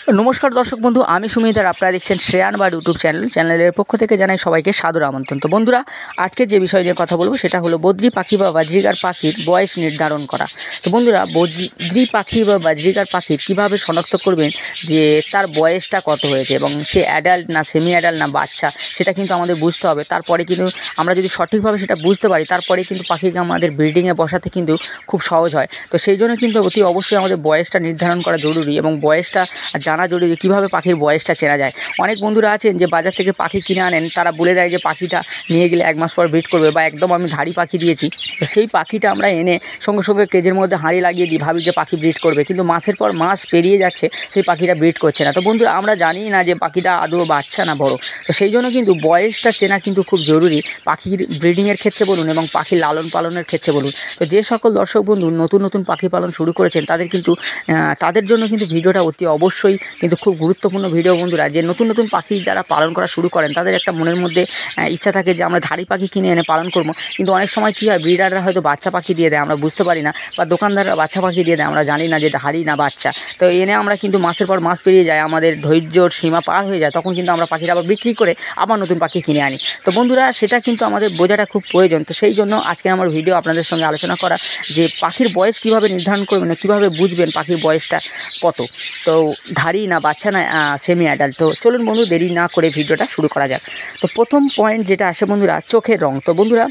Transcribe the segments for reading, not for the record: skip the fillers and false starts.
नमस्कार दर्शक बंधु आमी सुमितार आपनारा देखছেন শ্রেয়ান বার্ড ইউটিউব চ্যানেলের পক্ষ থেকে জানাই সবাইকে সাদর আমন্ত্রণ। তো বন্ধুরা আজকে যে বিষয় নিয়ে কথা বলবো সেটা হলো বদ্রি পাখি বা বাজরিগার পাখির বয়স নির্ধারণ করা। তো বন্ধুরা বদ্রি পাখি বা বাজরিগার পাখির কীভাবে শনাক্ত করবেন যে তার বয়সটা কত হয়েছে এবং সে অ্যাডাল্ট না সেমি অ্যাডাল্ট না বাচ্চা, সেটা কিন্তু আমাদের বুঝতে হবে। তারপরে কিন্তু আমরা যদি সঠিকভাবে সেটা বুঝতে পারি তারপরে কিন্তু পাখিকে আমাদের ব্রিডিংয়ে বসাতে কিন্তু খুব সহজ হয়। তো সেই জন্য কিন্তু অতি অবশ্যই আমাদের বয়সটা নির্ধারণ করা জরুরি এবং বয়সটা জানা জরুরি। কীভাবে পাখির বয়সটা চেনা যায়, অনেক বন্ধুরা আছেন যে বাজার থেকে পাখি কিনে আনেন, তারা বলে দেয় যে পাখিটা নিয়ে গেলে 1 মাস পর ব্রিড করবে বা একদম আমি ধাড়ি পাখি দিয়েছি, তো সেই পাখিটা আমরা এনে সঙ্গে সঙ্গে কেজের মধ্যে হাঁড়ি লাগিয়ে দিই, ভাবি যে পাখি ব্রিড করবে, কিন্তু মাসের পর মাস পেরিয়ে যাচ্ছে সেই পাখিটা ব্রিড করছে না। তো বন্ধুরা আমরা জানি না যে পাখিটা আদৌ বাচ্চা না বড়। তো সেই জন্য কিন্তু বয়সটা চেনা কিন্তু খুব জরুরি পাখির ব্রিডিংয়ের ক্ষেত্রে বলুন এবং পাখির লালন পালনের ক্ষেত্রে বলুন। তো যে সকল দর্শক বন্ধু নতুন নতুন পাখি পালন শুরু করেছেন তাদের জন্য কিন্তু ভিডিওটা অতি অবশ্যই কিন্তু খুব গুরুত্বপূর্ণ ভিডিও। বন্ধুরা যে নতুন নতুন পাখি যারা পালন করা শুরু করেন তাদের একটা মনের মধ্যে ইচ্ছা থাকে যে আমরা ধাড়ি পাখি কিনে এনে পালন করবো, কিন্তু অনেক সময় কী হয় ব্রিডাররা হয়তো বাচ্চা পাখি দিয়ে দেয়, আমরা বুঝতে পারি না, বা দোকানদাররা বাচ্চা পাখি দিয়ে দেয়, আমরা জানি না যে ধাড়ি না বাচ্চা। তো এনে আমরা কিন্তু মাসের পর মাস পেরিয়ে যায়, আমাদের ধৈর্যর সীমা পার হয়ে যায়, তখন কিন্তু আমরা পাখিটা আবার বিক্রি করে আবার নতুন পাখি কিনে আনি। তো বন্ধুরা সেটা কিন্তু আমাদের বোঝাটা খুব প্রয়োজন। তো সেই জন্য আজকে আমার ভিডিও আপনাদের সঙ্গে আলোচনা করা যে পাখির বয়স কীভাবে নির্ধারণ করবেন, কীভাবে বুঝবেন পাখির বয়সটা কত, তো ধাড়ি না বাচ্চা না সেমি অ্যাডাল্ট। তো চলুন বন্ধু দেরি না করে ভিডিওটা শুরু করা যাক। তো প্রথম পয়েন্ট যেটা আসে বন্ধুরা, চোখের রং। তো বন্ধুরা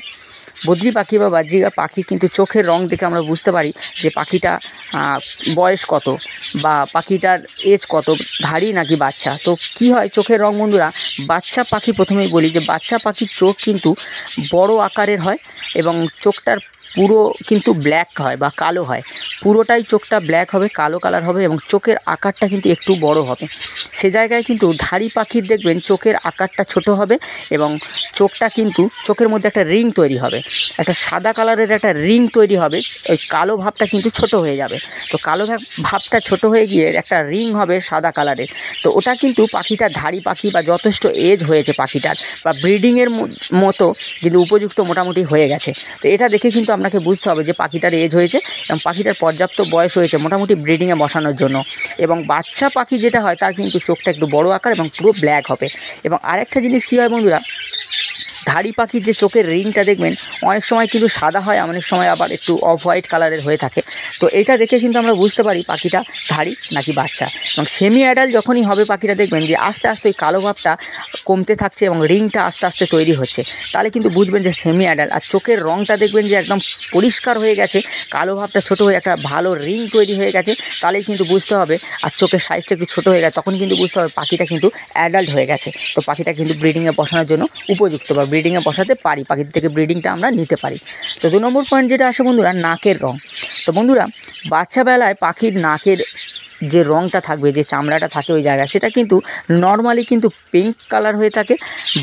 বদ্রি পাখি বা বাজরিগার পাখি কিন্তু চোখের রং দেখে আমরা বুঝতে পারি যে পাখিটা বয়স কত বা পাখিটার এজ কত, ধাড়ি নাকি বাচ্চা। তো কি হয় চোখের রং বন্ধুরা, বাচ্চা পাখি প্রথমেই বলি যে বাচ্চা পাখির চোখ কিন্তু বড় আকারের হয় এবং চোখটার পুরো কিন্তু ব্ল্যাক হয় বা কালো হয়, পুরোটাই চোখটা ব্ল্যাক হবে, কালো কালার হবে এবং চোখের আকারটা কিন্তু একটু বড় হবে। সে জায়গায় কিন্তু ধাড়ি পাখির দেখবেন চোখের আকারটা ছোট হবে এবং চোখটা কিন্তু চোখের মধ্যে একটা রিং তৈরি হবে, একটা সাদা কালারের একটা রিং তৈরি হবে, ওই কালো ভাবটা কিন্তু ছোট হয়ে যাবে। তো কালো ভাবটা ছোট হয়ে গিয়ে একটা রিং হবে সাদা কালারের। তো ওটা কিন্তু পাখিটা ধাড়ি পাখি বা যথেষ্ট এজ হয়েছে পাখিটার বা ব্রিডিংয়ের মতো কিন্তু উপযুক্ত মোটামুটি হয়ে গেছে। তো এটা দেখে কিন্তু আপনাকে বুঝতে হবে যে পাখিটার এজ হয়েছে এবং পাখিটার পর্যাপ্ত বয়স হয়েছে মোটামুটি ব্রিডিংয়ে বসানোর জন্য। এবং বাচ্চা পাখি যেটা হয় তার কিন্তু চোখটা একটু বড় আকার এবং পুরো ব্ল্যাক হবে। এবং আরেকটা জিনিস কী হয় বন্ধুরা, ধাড়ি পাখির যে চোখের রিংটা দেখবেন অনেক সময় কিন্তু সাদা হয়, অনেক সময় আবার একটু অফ হোয়াইট কালারের হয়ে থাকে। তো এটা দেখে কিন্তু আমরা বুঝতে পারি পাখিটা ধাড়ি নাকি বাচ্চা। এবং সেমি অ্যাডাল্ট যখনই হবে পাখিটা দেখবেন যে আস্তে আস্তে ওই কালো ভাবটা কমতে থাকছে এবং রিংটা আস্তে আস্তে তৈরি হচ্ছে, তাহলে কিন্তু বুঝবেন যে সেমি অ্যাডাল্ট। আর চোখের রংটা দেখবেন যে একদম পরিষ্কার হয়ে গেছে, কালো ভাবটা ছোটো হয়ে একটা ভালো রিং তৈরি হয়ে গেছে, তাহলেই কিন্তু বুঝতে হবে। আর চোখের সাইজটা একটু ছোটো হয়ে গেছে তখন কিন্তু বুঝতে হবে পাখিটা কিন্তু অ্যাডাল্ট হয়ে গেছে। তো পাখিটা কিন্তু ব্রিডিংয়ে বসানোর জন্য উপযুক্ত বা ব্রিডিংয়ে বসাতে পারি, পাখির থেকে ব্রিডিংটা আমরা নিতে পারি। তো 2 নম্বর পয়েন্ট যেটা আসে বন্ধুরা, নাকের রং। তো বন্ধুরা বাচ্চাবেলায় পাখির নাকের যে রঙটা থাকবে, যে চামড়াটা থাকে ওই জায়গায়, সেটা কিন্তু নর্মালি কিন্তু পিঙ্ক কালার হয়ে থাকে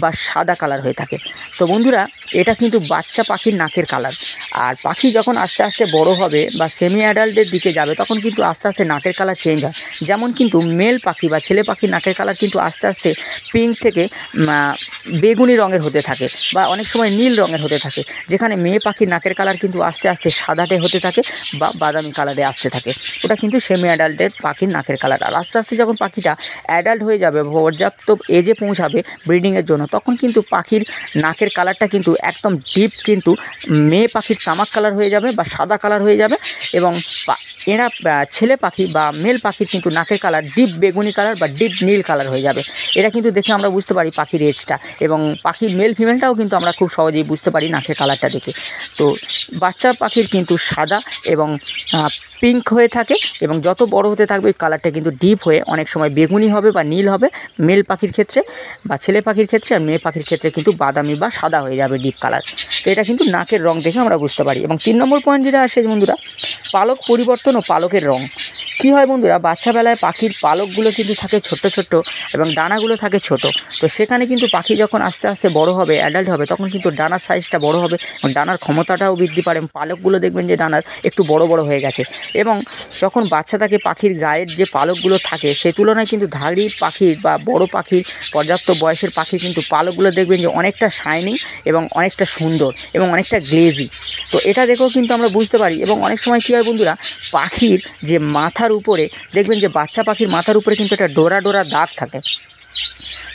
বা সাদা কালার হয়ে থাকে। তো বন্ধুরা এটা কিন্তু বাচ্চা পাখির নাকের কালার। আর পাখি যখন আস্তে আস্তে বড় হবে বা সেমি অ্যাডাল্টের দিকে যাবে তখন কিন্তু আস্তে আস্তে নাকের কালার চেঞ্জ হয়। যেমন কিন্তু মেল পাখি বা ছেলে পাখির নাকের কালার কিন্তু আস্তে আস্তে পিঙ্ক থেকে বেগুনি রঙের হতে থাকে বা অনেক সময় নীল রঙের হতে থাকে, যেখানে মেয়ে পাখির নাকের কালার কিন্তু আস্তে আস্তে সাদাটে হতে থাকে বা বাদামি কালারে আসতে থাকে। ওটা কিন্তু সেমি অ্যাডাল্টের পাখির নাকের কালার। আর আস্তে আস্তে যখন পাখিটা অ্যাডাল্ট হয়ে যাবে, পর্যাপ্ত এজে পৌঁছাবে ব্রিডিংয়ের জন্য, তখন কিন্তু পাখির নাকের কালারটা কিন্তু একদম ডিপ কিন্তু মেয়ে পাখির তামাক কালার হয়ে যাবে বা সাদা কালার হয়ে যাবে। এবং এরা ছেলে পাখি বা মেল পাখির কিন্তু নাকের কালার ডিপ বেগুনি কালার বা ডিপ নীল কালার হয়ে যাবে। এটা কিন্তু দেখে আমরা বুঝতে পারি পাখির এজটা। এবং পাখির মেল ফিমেলটাও কিন্তু আমরা খুব সহজেই বুঝতে পারি নাকের কালারটা দেখে। তো বাচ্চা পাখির কিন্তু সাদা এবং পিঙ্ক হয়ে থাকে এবং যত বড় হতে থাকবে ওই কালারটা কিন্তু ডিপ হয়ে অনেক সময় বেগুনি হবে বা নীল হবে মেল পাখির ক্ষেত্রে বা ছেলে পাখির ক্ষেত্রে, আর মেয়ে পাখির ক্ষেত্রে কিন্তু বাদামি বা সাদা হয়ে যাবে ডিপ কালার। তো এটা কিন্তু নাকের রং দেখে আমরা বুঝতে পারি। এবং 3 নম্বর পয়েন্ট যেটা আসে বন্ধুরা, পালক পরিবর্তন ও পালকের রং। কী হয় বন্ধুরা, বাচ্চাবেলায় পাখির পালকগুলো কিন্তু থাকে ছোট্ট ছোট্ট এবং ডানাগুলো থাকে ছোট। তো সেখানে কিন্তু পাখি যখন আস্তে আস্তে বড় হবে, অ্যাডাল্ট হবে, তখন কিন্তু ডানার সাইজটা বড় হবে এবং ডানার ক্ষমতাটাও বৃদ্ধি পায়। পালকগুলো দেখবেন যে ডানার একটু বড় বড় হয়ে গেছে। এবং যখন বাচ্চা থাকে পাখির গায়ের যে পালকগুলো থাকে সে তুলনায় কিন্তু ধাড়ি পাখির বা বড় পাখির পর্যাপ্ত বয়সের পাখি কিন্তু পালকগুলো দেখবেন যে অনেকটা শাইনিং এবং অনেকটা সুন্দর এবং অনেকটা গ্লেজি। তো এটা দেখেও কিন্তু আমরা বুঝতে পারি। এবং অনেক সময় কী হয় বন্ধুরা, পাখির যে মাথার মাথার উপরে দেখবেন যে বাচ্চা পাখির মাথার উপরে কিন্তু একটা ডোরা ডোরা দাগ থাকে।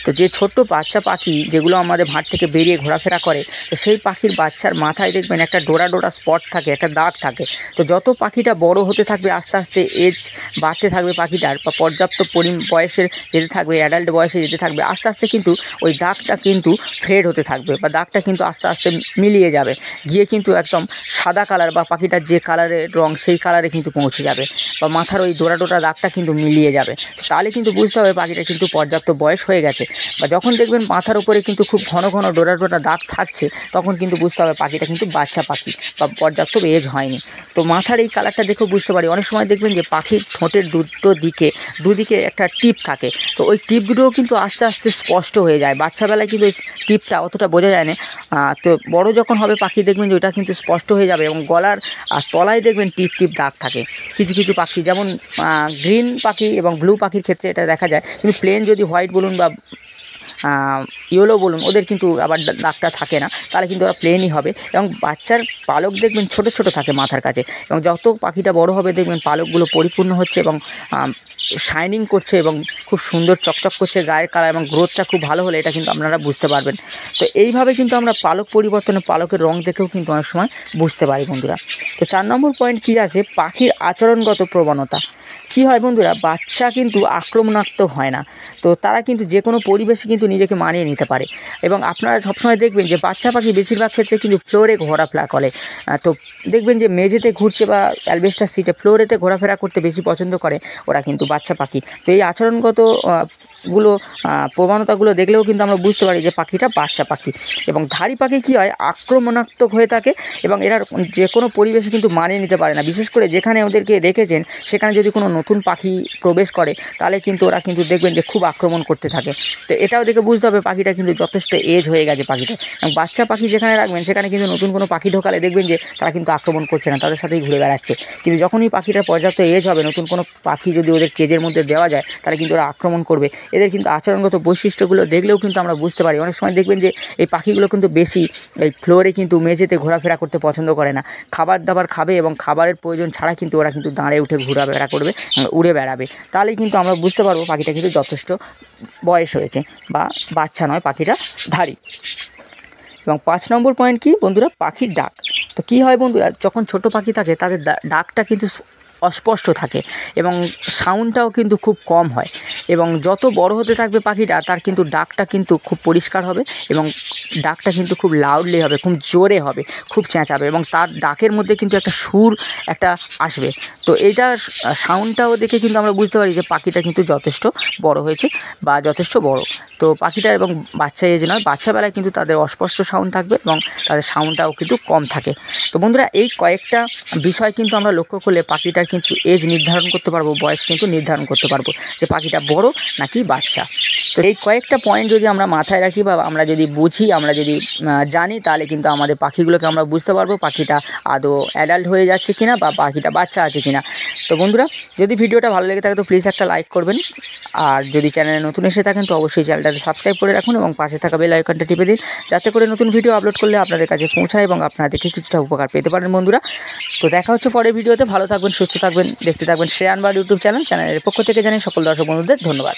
তো যে ছোট্ট বাচ্চা পাখি যেগুলো আমাদের ভাঁড় থেকে বেরিয়ে ঘোরাফেরা করে, তো সেই পাখির বাচ্চার মাথায় দেখবেন একটা ডোরা ডোরা স্পট থাকে, একটা দাগ থাকে। তো যত পাখিটা বড় হতে থাকবে, আস্তে আস্তে এজ বাড়তে থাকবে পাখিটার, বা পর্যাপ্ত বয়সের যেতে থাকবে, অ্যাডাল্ট বয়সে যেতে থাকবে, আস্তে আস্তে কিন্তু ওই দাগটা কিন্তু ফেড হতে থাকবে, বা দাগটা কিন্তু আস্তে আস্তে মিলিয়ে যাবে, গিয়ে কিন্তু একদম সাদা কালার বা পাখিটার যে কালারের রং সেই কালারে কিন্তু পৌঁছে যাবে, বা মাথার ওই ডোরা ডোরা দাগটা কিন্তু মিলিয়ে যাবে। তাহলে কিন্তু বুঝতে হবে পাখিটা কিন্তু পর্যাপ্ত বয়স হয়ে গেছে। বা যখন দেখবেন মাথার উপরে কিন্তু খুব ঘন ঘন ডোরা ডোরা দাগ থাকছে, তখন কিন্তু বুঝতে হবে পাখিটা কিন্তু বাচ্চা পাখি বা পর্যাপ্ত এজ হয়নি। তো মাথার এই কালারটা দেখেও বুঝতে পারি। অনেক সময় দেখবেন যে পাখির ঠোঁটের দুদিকে একটা টিপ থাকে, তো ওই টিপগুলোও কিন্তু আস্তে আস্তে স্পষ্ট হয়ে যায়। বাচ্চাবেলায় কিন্তু ওই টিপটা অতটা বোঝা যায় না, তো বড় যখন হবে পাখি দেখবেন যে ওটা কিন্তু স্পষ্ট হয়ে যাবে, এবং গলার তলায় দেখবেন টিপ টিপ দাগ থাকে। কিছু কিছু পাখি যেমন গ্রিন পাখি এবং ব্লু পাখির ক্ষেত্রে এটা দেখা যায়, কিন্তু প্লেন যদি হোয়াইট বলুন বা ইয়েলো বলুন, ওদের কিন্তু আবার দাগটা থাকে না, তাহলে কিন্তু ওরা প্লেনই হবে। এবং বাচ্চার পালক দেখবেন ছোট ছোট থাকে মাথার কাছে, এবং যত পাখিটা বড় হবে দেখবেন পালকগুলো পরিপূর্ণ হচ্ছে এবং শাইনিং করছে এবং খুব সুন্দর চকচক করছে গায়ের কালার, এবং গ্রোথটা খুব ভালো হলে এটা কিন্তু আপনারা বুঝতে পারবেন। তো এইভাবে কিন্তু আমরা পালক পরিবর্তনে পালকের রং দেখেও কিন্তু অনেক সময় বুঝতে পারি বন্ধুরা। তো 4 নম্বর পয়েন্ট কী আছে, পাখির আচরণগত প্রবণতা। কী হয় বন্ধুরা, বাচ্চা কিন্তু আক্রমণাত্মক হয় না, তো তারা কিন্তু যে কোনো পরিবেশে কিন্তু নিজেকে মানিয়ে নিতে পারে। এবং আপনারা সবসময় দেখবেন যে বাচ্চা পাখি বেশিরভাগ ক্ষেত্রে কিন্তু ফ্লোরে ঘোরাফেরা করে। তো দেখবেন যে মেঝেতে ঘুরছে বা অ্যালবেস্টার সিটে ফ্লোরেতে ঘোরাফেরা করতে বেশি পছন্দ করে ওরা কিন্তু বাচ্চা পাখি। তো এই আচরণগত প্রবণতাগুলো দেখলেও কিন্তু আমরা বুঝতে পারি যে পাখিটা বাচ্চা পাখি। এবং ধাড়ি পাখি কী হয়, আক্রমণাত্মক হয়ে থাকে, এবং এরা যে কোনো পরিবেশে কিন্তু মানিয়ে নিতে পারে না। বিশেষ করে যেখানে ওদেরকে রেখেছেন সেখানে যদি কোনো নতুন পাখি প্রবেশ করে, তাহলে কিন্তু ওরা কিন্তু দেখবেন যে খুব আক্রমণ করতে থাকে। তো এটাও দেখে বুঝতে হবে পাখিটা কিন্তু যথেষ্ট এজ হয়ে গেছে পাখিটা। এবং বাচ্চা পাখি যেখানে রাখবেন সেখানে কিন্তু নতুন কোনো পাখি ঢোকালে দেখবেন যে তারা কিন্তু আক্রমণ করছে না, তাদের সাথেই ঘুরে বেড়াচ্ছে। কিন্তু যখনই পাখিটার পর্যাপ্ত এজ হবে, নতুন কোনো পাখি যদি ওদের কেজের মধ্যে দেওয়া যায়, তাহলে কিন্তু ওরা আক্রমণ করবে। এদের কিন্তু আচরণগত বৈশিষ্ট্যগুলো দেখলেও কিন্তু আমরা বুঝতে পারি। অনেক সময় দেখবেন যে এই পাখিগুলো কিন্তু বেশি এই ফ্লোরে কিন্তু মেঝেতে ঘোরাফেরা করতে পছন্দ করে না, খাবার দাবার খাবে এবং খাবারের প্রয়োজন ছাড়া কিন্তু ওরা কিন্তু দাঁড়ে উঠে ঘোরাফেরা করবে, উড়ে বেড়াবে। তাহলেই কিন্তু আমরা বুঝতে পারবো পাখিটা কিন্তু যথেষ্ট বয়স হয়েছে বা বাচ্চা নয়, পাখিটা ধাড়ি। এবং 5 নম্বর পয়েন্ট কি বন্ধুরা, পাখির ডাক। তো কী হয় বন্ধুরা, যখন ছোট পাখি থাকে তাদের ডাকটা কিন্তু অস্পষ্ট থাকে এবং সাউন্ডটাও কিন্তু খুব কম হয়। এবং যত বড় হতে থাকবে পাখিটা, তার কিন্তু ডাকটা কিন্তু খুব পরিষ্কার হবে, এবং ডাকটা কিন্তু খুব লাউডলি হবে, খুব জোরে হবে, খুব চেঁচাবে, এবং তার ডাকের মধ্যে কিন্তু একটা সুর একটা আসবে। তো এইটা সাউন্ডটাও দেখে কিন্তু আমরা বুঝতে পারি যে পাখিটা কিন্তু যথেষ্ট বড় হয়েছে বা যথেষ্ট বড়। তো পাখিটা এবং বাচ্চা এজ নয়, বাচ্চাবেলায় কিন্তু তাদের অস্পষ্ট সাউন্ড থাকবে এবং তাদের সাউন্ডটাও কিন্তু কম থাকে। তো বন্ধুরা, এই কয়েকটা বিষয় কিন্তু আমরা লক্ষ্য করলে পাখিটার কিন্তু এজ নির্ধারণ করতে পারবো, বয়স কিন্তু নির্ধারণ করতে পারবো যে পাখিটা বড় নাকি বাচ্চা। তো এই কয়েকটা পয়েন্ট যদি আমরা মাথায় রাখি বা আমরা যদি বুঝি, আমরা যদি জানি, তাহলে কিন্তু আমাদের পাখিগুলোকে আমরা বুঝতে পারবো পাখিটা আদৌ অ্যাডাল্ট হয়ে যাচ্ছে কিনা বা পাখিটা বাচ্চা আছে কিনা। তো বন্ধুরা, যদি ভিডিওটা ভালো লেগে থাকে তো প্লিজ একটা লাইক করবেন, আর যদি চ্যানেলে নতুন এসে থাকেন তো অবশ্যই চ্যানেলটাতে সাবস্ক্রাইব করে রাখুন এবং পাশে থাকা বেল আইকনটা টিপে দিন, যাতে করে নতুন ভিডিও আপলোড করলে আপনাদের কাছে পৌঁছায় এবং আপনারা দেখে কিছুটা উপকার পেতে পারেন বন্ধুরা। তো দেখা হচ্ছে পরের ভিডিওতে। ভালো থাকবেন, সুস্থ থাকবেন, দেখতে থাকবেন শ্রেয়ান বার্ড ইউটিউব চ্যানেলের পক্ষ থেকে জানাই সকল দর্শক বন্ধুদের ধন্যবাদ।